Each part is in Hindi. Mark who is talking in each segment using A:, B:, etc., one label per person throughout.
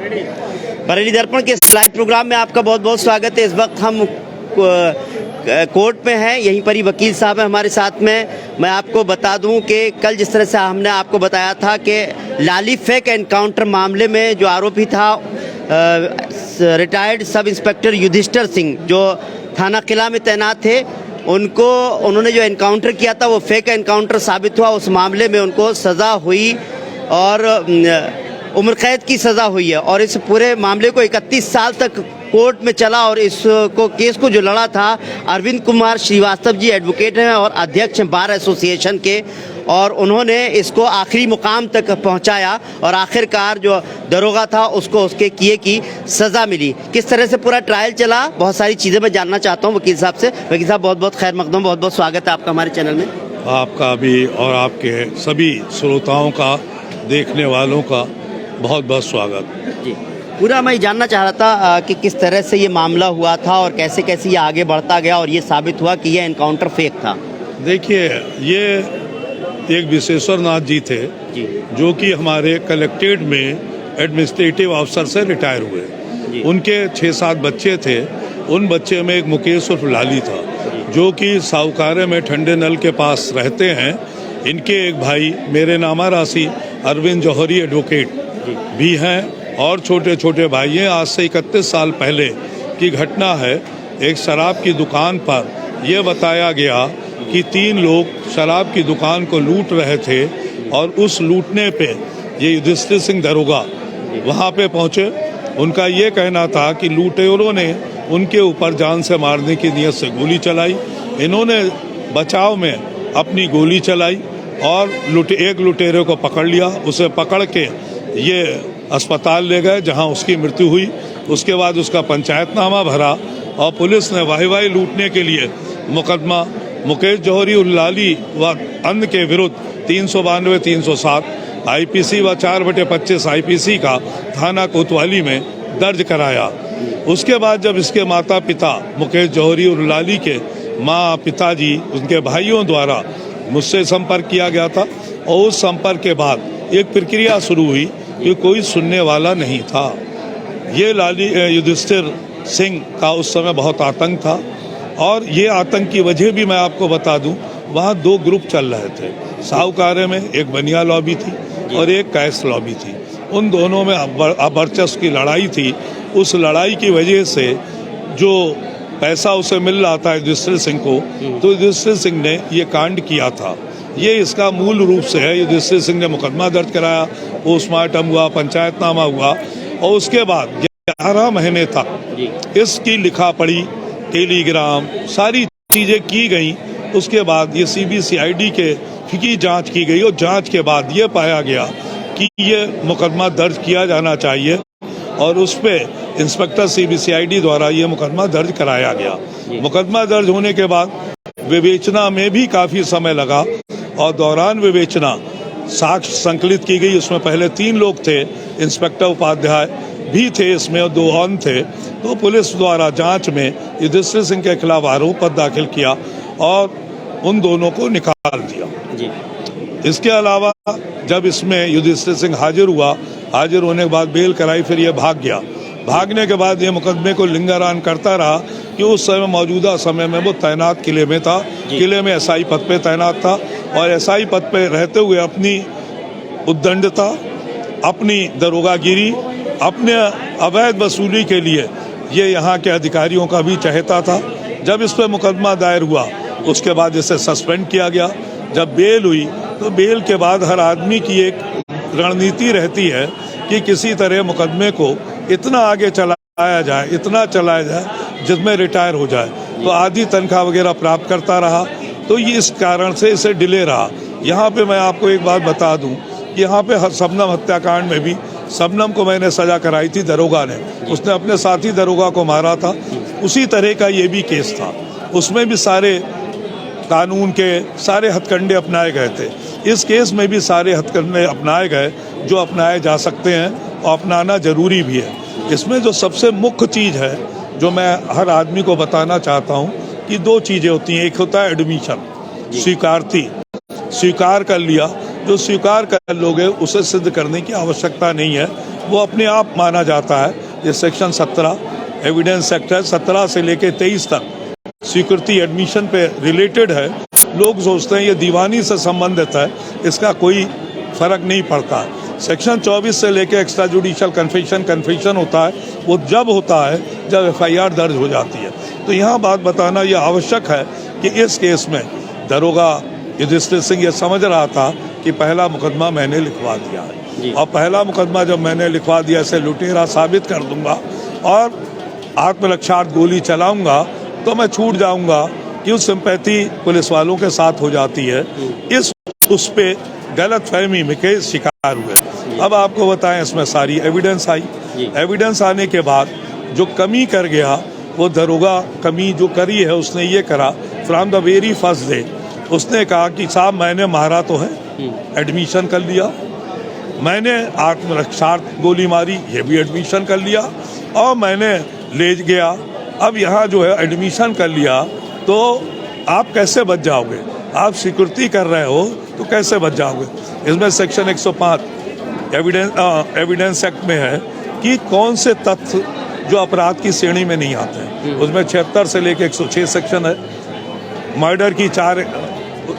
A: बरेली दर्पण के लाइव प्रोग्राम में आपका बहुत बहुत स्वागत है। इस वक्त हम कोर्ट में हैं, यहीं पर ही वकील साहब हैं हमारे साथ में। मैं आपको बता दूं कि कल जिस तरह से हमने आपको बताया था कि लाली फेक एनकाउंटर मामले में जो आरोपी था retired sub inspector Yudhishthir Singh, जो थाना किला में तैनात थे, उन्होंने जो एनकाउंटर किया था वो फेक एनकाउंटर साबित हुआ। उस मामले में उनको सज़ा हुई और उम्र कैद की सज़ा हुई है और इस पूरे मामले को 31 साल तक कोर्ट में चला। और केस को जो लड़ा था अरविंद कुमार श्रीवास्तव जी एडवोकेट हैं और अध्यक्ष हैं बार एसोसिएशन के, और उन्होंने इसको आखिरी मुकाम तक पहुंचाया और आखिरकार जो दरोगा था उसको उसके किए की सज़ा मिली। किस तरह से पूरा ट्रायल चला, बहुत सारी चीज़ें मैं जानना चाहता हूं वकील साहब से। वकील साहब बहुत बहुत खैर मकदम, बहुत बहुत स्वागत है आपका हमारे चैनल में।
B: आपका भी और आपके सभी श्रोताओं का, देखने वालों का बहुत बहुत स्वागत
A: जी। पूरा मैं जानना चाह रहा था कि किस तरह से ये मामला हुआ था और कैसे कैसे ये आगे बढ़ता गया और ये साबित हुआ कि ये एनकाउंटर फेक था।
B: देखिए, ये एक विश्वेश्वर नाथ जी थे
A: जी,
B: जो कि हमारे कलेक्ट्रेट में एडमिनिस्ट्रेटिव अफसर से रिटायर हुए। उनके 6-7 बच्चे थे। उन बच्चे में एक मुकेश उर्फ लाली था जो कि साहूकारे में ठंडे नल के पास रहते हैं। इनके एक भाई मेरे नामा राशि अरविंद जौहरी एडवोकेट भी हैं और छोटे छोटे भाई हैं। आज से 31 साल पहले की घटना है। एक शराब की दुकान पर यह बताया गया कि 3 लोग शराब की दुकान को लूट रहे थे और उस लूटने पे ये युधिष्ठिर सिंह दरोगा वहाँ पे पहुँचे। उनका ये कहना था कि लुटेरों ने उनके ऊपर जान से मारने की नीयत से गोली चलाई। इन्होंने बचाव में अपनी गोली चलाई और एक लुटेरे को पकड़ लिया। उसे पकड़ के ये अस्पताल ले गए जहां उसकी मृत्यु हुई। उसके बाद उसका पंचायतनामा भरा और पुलिस ने वाही लूटने के लिए मुकदमा मुकेश जौहरी और लाली व अन्य के विरुद्ध 392, 307 आईपीसी व 4/25 आईपीसी का थाना कोतवाली में दर्ज कराया। उसके बाद जब इसके माता पिता मुकेश जौहरी और लाली के माँ, पिताजी, उनके भाइयों द्वारा मुझसे संपर्क किया गया था और उस संपर्क के बाद एक प्रक्रिया शुरू हुई कि कोई सुनने वाला नहीं था। ये लाली युधिष्ठिर सिंह का उस समय बहुत आतंक था और ये आतंक की वजह भी मैं आपको बता दूं, वहाँ 2 ग्रुप चल रहे थे। साहूकारे में एक बनिया लॉबी थी और एक कैश लॉबी थी। उन दोनों में वर्चस्व की लड़ाई थी। उस लड़ाई की वजह से जो पैसा उसे मिल रहा था युधिष्ठिर सिंह को, तो युधिष्ठिर सिंह ने ये कांड किया था। ये इसका मूल रूप से है। युधिष्ठिर सिंह ने मुकदमा दर्ज कराया, पोस्टमार्टम हुआ, पंचायतनामा हुआ और उसके बाद 11 महीने तक इसकी लिखा पढ़ी, टेलीग्राम, सारी चीजें की गई। उसके बाद ये CBCID की जांच की गई और जांच के बाद ये पाया गया कि ये मुकदमा दर्ज किया जाना चाहिए और उस पे इंस्पेक्टर CBCID द्वारा ये मुकदमा दर्ज कराया गया। मुकदमा दर्ज होने के बाद विवेचना में भी काफी समय लगा और दौरान विवेचना साक्ष्य संकलित की गई। उसमें पहले 3 लोग थे, इंस्पेक्टर उपाध्याय भी थे इसमें और 2 और थे। तो पुलिस द्वारा जांच में युधिष्ठिर सिंह के खिलाफ आरोप पत्र दाखिल किया और उन दोनों को निकाल दिया जी। इसके अलावा जब इसमें युधिष्ठिर सिंह हाजिर हुआ, हाजिर होने के बाद बेल कराई, फिर ये भाग गया। भागने के बाद ये मुकदमे को लिंगारान करता रहा कि उस समय मौजूदा समय में वो तैनात किले में था। किले में SI पद पे तैनात था और SI पद पे रहते हुए अपनी उद्दंडता, अपनी दरोगागिरी, अपने अवैध वसूली के लिए ये यहाँ के अधिकारियों का भी चाहता था। जब इस पर मुकदमा दायर हुआ उसके बाद इसे सस्पेंड किया गया। जब बेल हुई तो बेल के बाद हर आदमी की एक रणनीति रहती है कि किसी तरह मुकदमे को इतना आगे चलाया जाए, इतना चलाया जाए जिसमें रिटायर हो जाए। तो आधी तनख्वाह वगैरह प्राप्त करता रहा। तो ये इस कारण से इसे डिले रहा। यहाँ पे मैं आपको एक बात बता दूं कि यहाँ पे शबनम हत्याकांड में भी शबनम को मैंने सजा कराई थी दरोगा ने। उसने अपने साथी दरोगा को मारा था। उसी तरह का ये भी केस था। उसमें भी सारे कानून के सारे हथकंडे अपनाए गए थे। इस केस में भी सारे हथकंडे अपनाए गए जो अपनाए जा सकते हैं और अपनाना जरूरी भी है। इसमें जो सबसे मुख्य चीज़ है जो मैं हर आदमी को बताना चाहता हूँ कि 2 चीज़ें होती हैं। एक होता है एडमिशन, स्वीकारती, स्वीकार कर लिया। जो स्वीकार कर लोगे उसे सिद्ध करने की आवश्यकता नहीं है। वो अपने आप माना जाता है। ये सेक्शन 17 एविडेंस एक्ट है, 17 से लेके 23 तक स्वीकृति एडमिशन पे रिलेटेड है। लोग सोचते हैं ये दीवानी से संबंधित है, इसका कोई फर्क नहीं पड़ता। सेक्शन 24 से लेके एक्स्ट्रा जुडिशियल कन्फेशन होता है, वो जब होता है जब FIR दर्ज हो जाती है। तो यहाँ बात बताना ये आवश्यक है कि इस केस में दरोगा युधिष्ठिर सिंह ये समझ रहा था कि पहला मुकदमा मैंने लिखवा दिया है, और पहला मुकदमा जब मैंने लिखवा दिया, इसे लुटेरा साबित कर दूंगा और आत्मरक्षार्थ गोली चलाऊंगा तो मैं छूट जाऊंगा। क्यों सिंपैथी पुलिस वालों के साथ हो जाती है, उस पे गलत फहमी में के शिकार हुए। अब आपको बताएं, इसमें सारी एविडेंस आई। एविडेंस आने के बाद जो कमी कर गया, वो दरोगा कमी जो करी है उसने ये करा, from the very first day उसने कहा कि साहब मैंने मारा तो है, एडमिशन कर लिया, मैंने आत्मरक्षार्थ गोली मारी, ये भी एडमिशन कर लिया, और मैंने ले गया। अब यहाँ जो है एडमिशन कर लिया, तो आप कैसे बच जाओगे? आप स्वीकृति कर रहे हो तो कैसे बच जाओगे? इसमें सेक्शन 105 एविडेंस एक्ट में है कि कौन से तथ्य जो अपराध की श्रेणी में नहीं आते हैं। उसमें 76 से लेके 106 सेक्शन है, मर्डर की 4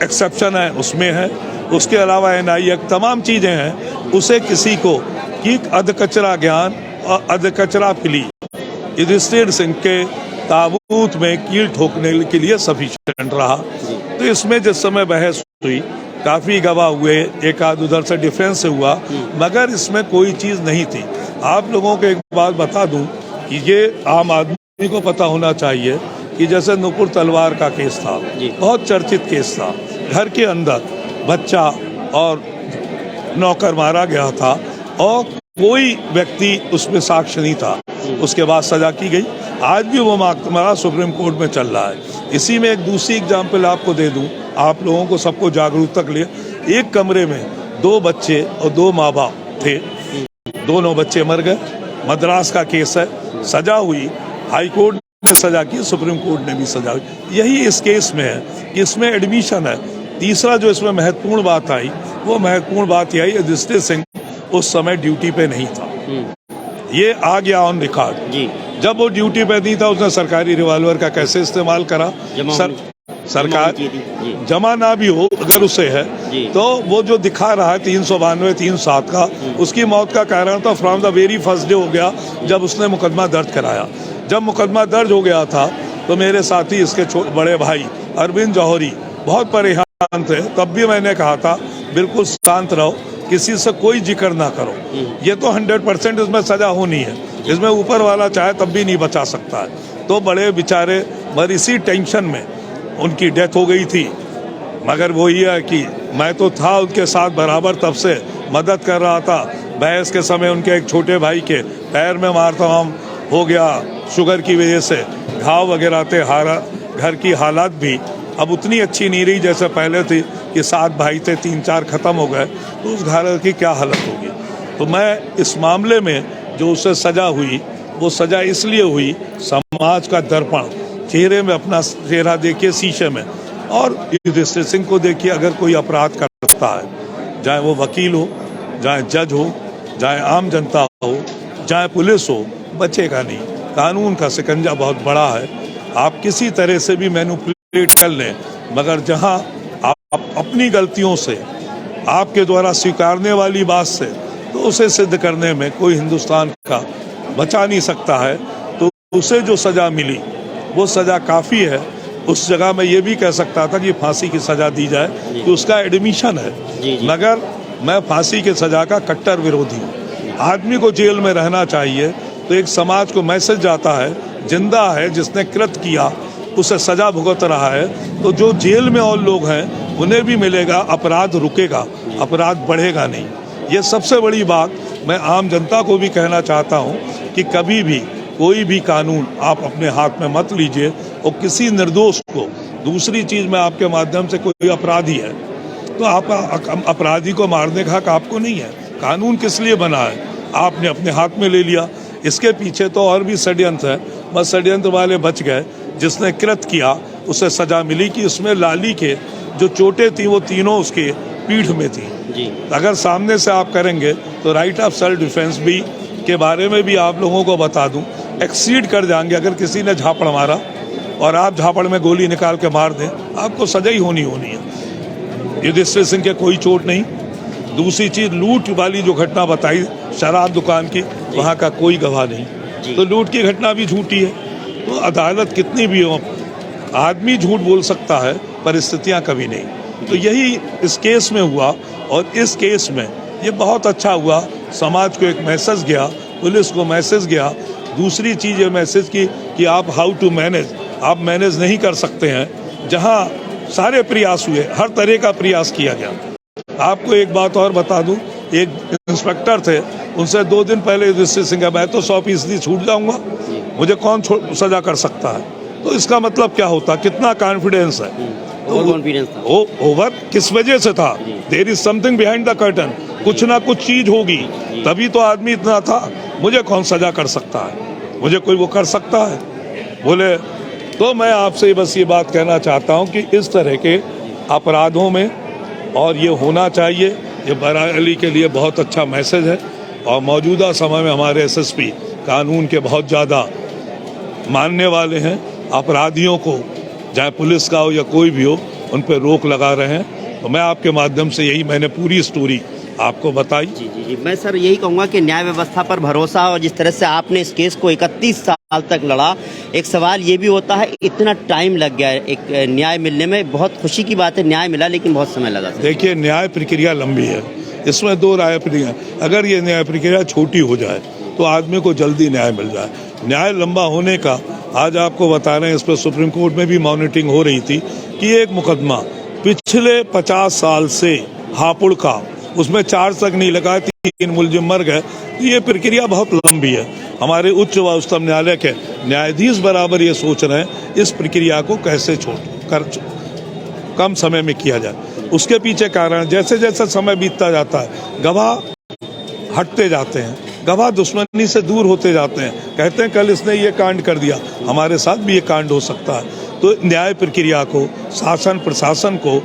B: एक्सेप्शन है उसमें है, उसके अलावा NI एक्ट तमाम चीज़ें हैं। उसे किसी को कि अधकचरा ज्ञान और अधकचरा फिली युधिष्ठिर सिंह के ताबूत में कील ठोकने के लिए सफिशिएंट रहा। तो इसमें जिस समय बहस हुई, काफ़ी गवाह हुए, एक आध उधर से डिफरेंस हुआ, मगर इसमें कोई चीज़ नहीं थी। आप लोगों को एक बात बता दूं कि ये आम आदमी को पता होना चाहिए कि जैसे नुपुर तलवार का केस था, बहुत चर्चित केस था, घर के अंदर बच्चा और नौकर मारा गया था और कोई व्यक्ति उसमें साक्ष्य नहीं था, उसके बाद सजा की गई। आज भी वो मामला सुप्रीम कोर्ट में चल रहा है। इसी में एक दूसरी एग्जाम्पल आपको दे दूं, आप लोगों को सबको जागरूकता के लिए। एक कमरे में 2 बच्चे और 2 माँ बाप थे, दोनों बच्चे मर गए। मद्रास का केस है, सजा हुई, हाई कोर्ट ने सजा की, सुप्रीम कोर्ट ने भी सजा हुई। यही इस केस में है कि इसमें एडमिशन है। तीसरा जो इसमें महत्वपूर्ण बात आई, वो महत्वपूर्ण बात यही, युधिष्ठिर सिंह उस समय ड्यूटी पे नहीं था। ये आ गया ऑन रिकॉर्ड। जब वो ड्यूटी पे नहीं था, उसने सरकारी रिवॉल्वर का कैसे इस्तेमाल करा? सरकार जमा ना भी हो अगर उससे है तो वो जो दिखा रहा है 392 307 का, उसकी मौत का कारण तो from the very first day हो गया जब उसने मुकदमा दर्ज कराया। जब मुकदमा दर्ज हो गया था तो मेरे साथी इसके बड़े भाई अरविंद जौहरी बहुत परेशान थे। तब भी मैंने कहा था बिल्कुल शांत रहो, किसी से कोई जिक्र ना करो। ये तो 100% इसमें सजा होनी है, इसमें ऊपर वाला चाहे तब भी नहीं बचा सकता है। तो बड़े बेचारे मगर इसी टेंशन में उनकी डेथ हो गई थी। मगर वो ये है कि मैं तो था उनके साथ बराबर, तब से मदद कर रहा था। बहस के समय उनके एक छोटे भाई के पैर में मारतमाम हो गया, शुगर की वजह से घाव वगैरह थे। घर की हालात भी अब उतनी अच्छी नहीं रही जैसे पहले थी कि 7 भाई थे, 3-4 खत्म हो गए, तो उस घर की क्या हालत होगी। तो मैं इस मामले में जो उसे सजा हुई, वो सजा इसलिए हुई, समाज का दर्पण, चेहरे में अपना चेहरा देखिए शीशे में, और युधिष्ठिर सिंह को देखिए। अगर कोई अपराध करता है, चाहे वो वकील हो, चाहे जज हो, चाहे आम जनता हो, चाहे पुलिस हो, बचेगा नहीं। कानून का शिकंजा बहुत बड़ा है, आप किसी तरह से भी मैनिपुलेट कर लें, मगर जहां आप अपनी गलतियों से, आपके द्वारा स्वीकारने वाली बात से, तो उसे सिद्ध करने में कोई हिंदुस्तान का बचा नहीं सकता है। तो उसे जो सजा मिली वो सजा काफ़ी है। उस जगह मैं ये भी कह सकता था कि फांसी की सजा दी जाए, कि उसका एडमिशन है, मगर मैं फांसी की सजा का कट्टर विरोधी हूँ। आदमी को जेल में रहना चाहिए, तो एक समाज को मैसेज जाता है, जिंदा है, जिसने कृत किया उसे सजा भुगत रहा है, तो जो जेल में और लोग हैं उन्हें भी मिलेगा, अपराध रुकेगा, अपराध बढ़ेगा नहीं। ये सबसे बड़ी बात मैं आम जनता को भी कहना चाहता हूँ कि कभी भी कोई भी कानून आप अपने हाथ में मत लीजिए और किसी निर्दोष को। दूसरी चीज़ में आपके माध्यम से कोई अपराधी है तो आप अपराधी को मारने का हक आपको नहीं है। कानून किस लिए बना है? आपने अपने हाथ में ले लिया। इसके पीछे तो और भी षड्यंत्र है, बस षड्यंत्र वाले बच गए। जिसने कृत किया उसे सजा मिली कि उसमें लाली के जो चोटें थी वो तीनों उसके पीठ में थी। अगर सामने से आप करेंगे तो राइट ऑफ सेल्फ डिफेंस भी के बारे में भी आप लोगों को बता दूं, एक्सीड कर जाएंगे। अगर किसी ने झापड़ मारा और आप झापड़ में गोली निकाल के मार दें, आपको सजा ही होनी है। युधिष्ठिर सिंह के कोई चोट नहीं। दूसरी चीज, लूट वाली जो घटना बताई शराब दुकान की, वहाँ का कोई गवाह नहीं, तो लूट की घटना भी झूठी है। तो अदालत कितनी भी हो, आदमी झूठ बोल सकता है, परिस्थितियाँ कभी नहीं। तो यही इस केस में हुआ, और इस केस में ये बहुत अच्छा हुआ। समाज को एक मैसेज गया, पुलिस को मैसेज गया। दूसरी चीज़ ये मैसेज की कि आप हाउ टू मैनेज, आप मैनेज नहीं कर सकते हैं। जहाँ सारे प्रयास हुए, हर तरह का प्रयास किया गया। आपको एक बात और बता दूं, एक इंस्पेक्टर थे, उनसे 2 दिन पहले युधिष्ठिर सिंह, मैं तो 100% छूट जाऊंगा, मुझे कौन सजा कर सकता है। तो इसका मतलब क्या होता, कितना कॉन्फिडेंस है,
A: कॉन्फिडेंस था।
B: ओवर किस वजह से था? There is something behind the curtain, कुछ ना कुछ चीज होगी, तभी तो आदमी इतना था। मुझे कौन सजा कर सकता है? मुझे कोई वो कर सकता है? बोले। तो मैं आपसे बस ये बात कहना चाहता हूँ कि इस तरह के अपराधों में, और ये होना चाहिए, ये बराबरी के लिए बहुत अच्छा मैसेज है। और मौजूदा समय में हमारे एसएसपी कानून के बहुत ज़्यादा मानने वाले हैं। अपराधियों को, चाहे पुलिस का हो या कोई भी हो, उन पर रोक लगा रहे हैं। तो मैं आपके माध्यम से यही, मैंने पूरी स्टोरी आपको बताई।
A: जी, मैं सर यही कहूँगा कि न्याय व्यवस्था पर भरोसा, और जिस तरह से आपने इस केस को 31 साल तक लड़ा, एक सवाल ये भी होता है, इतना टाइम लग गया है एक न्याय मिलने में। बहुत खुशी की बात है, न्याय मिला, लेकिन बहुत समय लगा।
B: देखिए, न्याय प्रक्रिया लंबी है, इसमें 2 राय प्रक्रिया। अगर ये न्याय प्रक्रिया छोटी हो जाए तो आदमी को जल्दी न्याय मिल जाए। न्याय लंबा होने का आज आपको बता रहे हैं, इस पर सुप्रीम कोर्ट में भी मॉनिटरिंग हो रही थी कि एक मुकदमा पिछले 50 साल से हापुड़ का, उसमें चार्ज तक नहीं लगा, 3 मुलजिम मर गए। तो ये प्रक्रिया बहुत लंबी है। हमारे उच्च व उच्चतम न्यायालय के न्यायाधीश बराबर ये सोच रहे हैं इस प्रक्रिया को कैसे कम समय में किया जाए। उसके पीछे कारण, जैसे जैसे समय बीतता जाता है, गवाह हटते जाते हैं, गवाह दुश्मनी से दूर होते जाते हैं। कहते हैं कल इसने ये कांड कर दिया, हमारे साथ भी ये कांड हो सकता है। तो न्याय प्रक्रिया को, शासन प्रशासन को,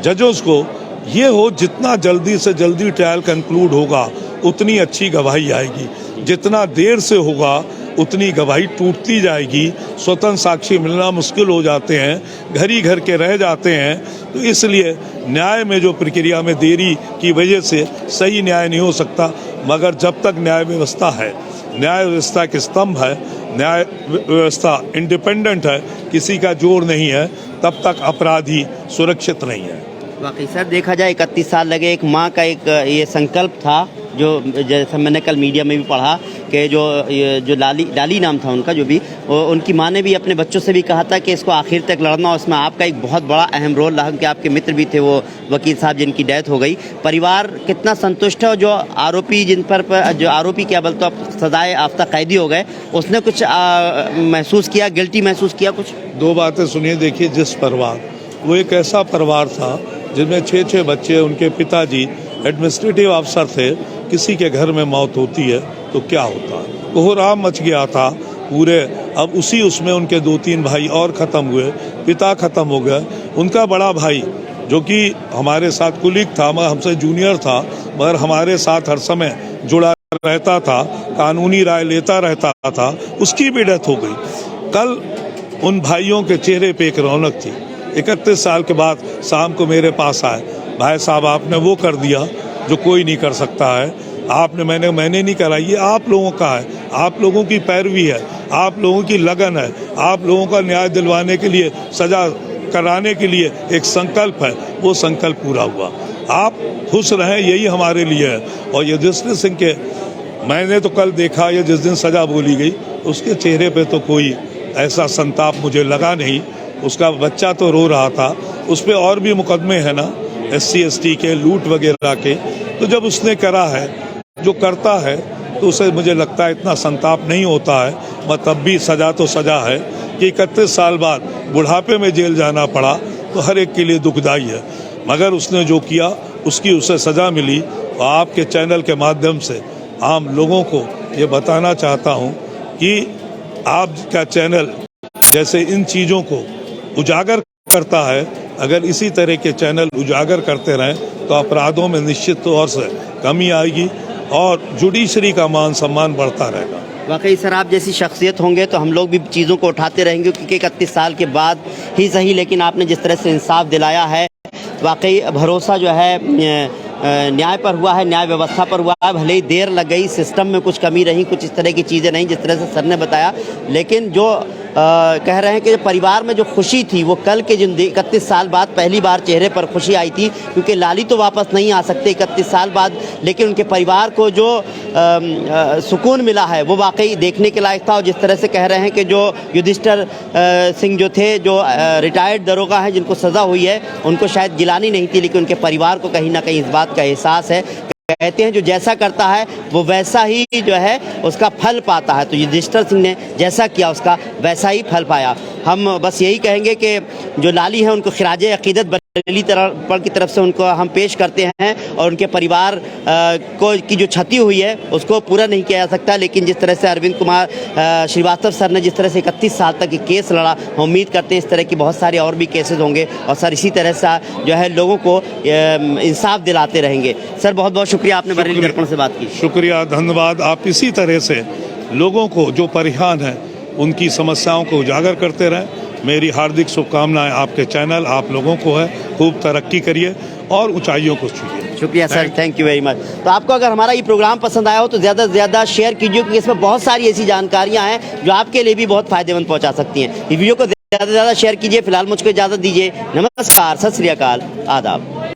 B: जजों को ये हो, जितना जल्दी से जल्दी ट्रायल कंक्लूड होगा उतनी अच्छी गवाही आएगी। जितना देर से होगा उतनी गवाही टूटती जाएगी, स्वतंत्र साक्षी मिलना मुश्किल हो जाते हैं, घर ही घर के रह जाते हैं। तो इसलिए न्याय में जो प्रक्रिया में देरी की वजह से सही न्याय नहीं हो सकता। मगर जब तक न्याय व्यवस्था है, न्याय व्यवस्था के स्तंभ है, न्याय व्यवस्था इंडिपेंडेंट है, किसी का जोर नहीं है, तब तक अपराधी सुरक्षित नहीं है।
A: वाकई सर, देखा जाए 31 साल लगे। एक माँ का एक ये संकल्प था, जो जैसा मैंने कल मीडिया में भी पढ़ा कि जो लाली नाम था उनका, जो भी उनकी माँ ने भी अपने बच्चों से भी कहा था कि इसको आखिर तक लड़ना। और उसमें आपका एक बहुत बड़ा अहम रोल रहा, कि आपके मित्र भी थे वो वकील साहब जिनकी डेथ हो गई। परिवार कितना संतुष्ट है? और जो आरोपी जो आरोपी क्या बोलते आप सजाए याफ्ता कैदी हो गए, उसने कुछ महसूस किया, गिल्टी महसूस किया कुछ?
B: 2 बातें सुनिए। देखिए, जिस परिवार, वो एक ऐसा परिवार था जिसमें 6 बच्चे, उनके पिताजी एडमिनिस्ट्रेटिव अफसर थे। किसी के घर में मौत होती है तो क्या होता है? कोहराम मच गया था पूरे। अब उसमें उनके 2-3 भाई और ख़त्म हुए, पिता ख़त्म हो गए। उनका बड़ा भाई, जो कि हमारे साथ कुलीग था, मगर हमसे जूनियर था, मगर हमारे साथ हर समय जुड़ा रहता था, कानूनी राय लेता रहता था, उसकी भी डेथ हो गई। कल उन भाइयों के चेहरे पे एक रौनक थी। 31 साल के बाद शाम को मेरे पास आए, भाई साहब आपने वो कर दिया जो कोई नहीं कर सकता है। आपने, मैंने नहीं करा, ये आप लोगों का है, आप लोगों की पैरवी है, आप लोगों की लगन है, आप लोगों का न्याय दिलवाने के लिए, सजा कराने के लिए एक संकल्प है। वो संकल्प पूरा हुआ। आप खुश रहें, यही हमारे लिए है। और युधिष्ठिर सिंह के, मैंने तो कल देखा, ये जिस दिन सजा बोली गई, उसके चेहरे पे तो कोई ऐसा संताप मुझे लगा नहीं। उसका बच्चा तो रो रहा था। उस पर और भी मुकदमे हैं ना, SC ST के, लूट वगैरह के। तो जब उसने करा है, जो करता है, तो उसे मुझे लगता है इतना संताप नहीं होता है। मगर तब भी सजा तो सजा है कि 31 साल बाद बुढ़ापे में जेल जाना पड़ा, तो हर एक के लिए दुखदाई है। मगर उसने जो किया, उसकी उसे सजा मिली। और आपके चैनल के माध्यम से आम लोगों को ये बताना चाहता हूँ कि आपका चैनल जैसे इन चीज़ों को उजागर करता है, अगर इसी तरह के चैनल उजागर करते रहें तो अपराधों में निश्चित तौर से कमी आएगी। और जुडिशरी का मान सम्मान बढ़ता रहेगा।
A: वाकई सर, आप जैसी शख्सियत होंगे तो हम लोग भी चीज़ों को उठाते रहेंगे, क्योंकि 31 साल के बाद ही सही, लेकिन आपने जिस तरह से इंसाफ दिलाया है, वाकई भरोसा जो है न्याय पर हुआ है, न्याय व्यवस्था पर हुआ है। भले ही देर लग गई, सिस्टम में कुछ कमी रही, कुछ इस तरह की चीज़ें नहीं जिस तरह से सर ने बताया, लेकिन जो कह रहे हैं कि परिवार में जो खुशी थी वो कल के जिन 31 साल बाद पहली बार चेहरे पर खुशी आई थी, क्योंकि लाली तो वापस नहीं आ सकते 31 साल बाद, लेकिन उनके परिवार को जो सुकून मिला है वो वाकई देखने के लायक था। और जिस तरह से कह रहे हैं कि जो युधिष्ठिर सिंह जो थे, जो रिटायर्ड दरोगा हैं जिनको सज़ा हुई है, उनको शायद गिलानी नहीं थी, लेकिन उनके परिवार को कहीं ना कहीं इस बात का एहसास है। कहते हैं जो जैसा करता है वो वैसा ही जो है उसका फल पाता है, तो युधिष्ठिर सिंह ने जैसा किया उसका वैसा ही फल पाया। हम बस यही कहेंगे कि जो लाली है उनको खिराज अकीदत बरेली की तरफ से उनको हम पेश करते हैं, और उनके परिवार को की जो क्षति हुई है उसको पूरा नहीं किया जा सकता, लेकिन जिस तरह से अरविंद कुमार श्रीवास्तव सर ने जिस तरह से 31 साल तक ये केस लड़ा, हम उम्मीद करते हैं इस तरह की बहुत सारे और भी केसेस होंगे, और सर इसी तरह से जो है लोगों को इंसाफ दिलाते रहेंगे। सर बहुत बहुत शुक्रिया, आपने बरेली दर्पण से बात की।
B: शुक्रिया, धन्यवाद। आप इसी तरह से लोगों को जो परेशान है उनकी समस्याओं को उजागर करते रहें। मेरी हार्दिक शुभकामनाएं आपके चैनल, आप लोगों को है। खूब तरक्की करिए और ऊंचाइयों को छूइए।
A: शुक्रिया sir, thank you very much. तो आपको अगर हमारा ये प्रोग्राम पसंद आया हो तो ज़्यादा से ज़्यादा शेयर कीजिए, क्योंकि इसमें बहुत सारी ऐसी जानकारियाँ हैं जो आपके लिए भी बहुत फ़ायदेमंद पहुँचा सकती हैं। ये वीडियो को ज़्यादा से ज़्यादा शेयर कीजिए। फिलहाल मुझको इजाज़त दीजिए। नमस्कार, सत श्री अकाल, आदाब।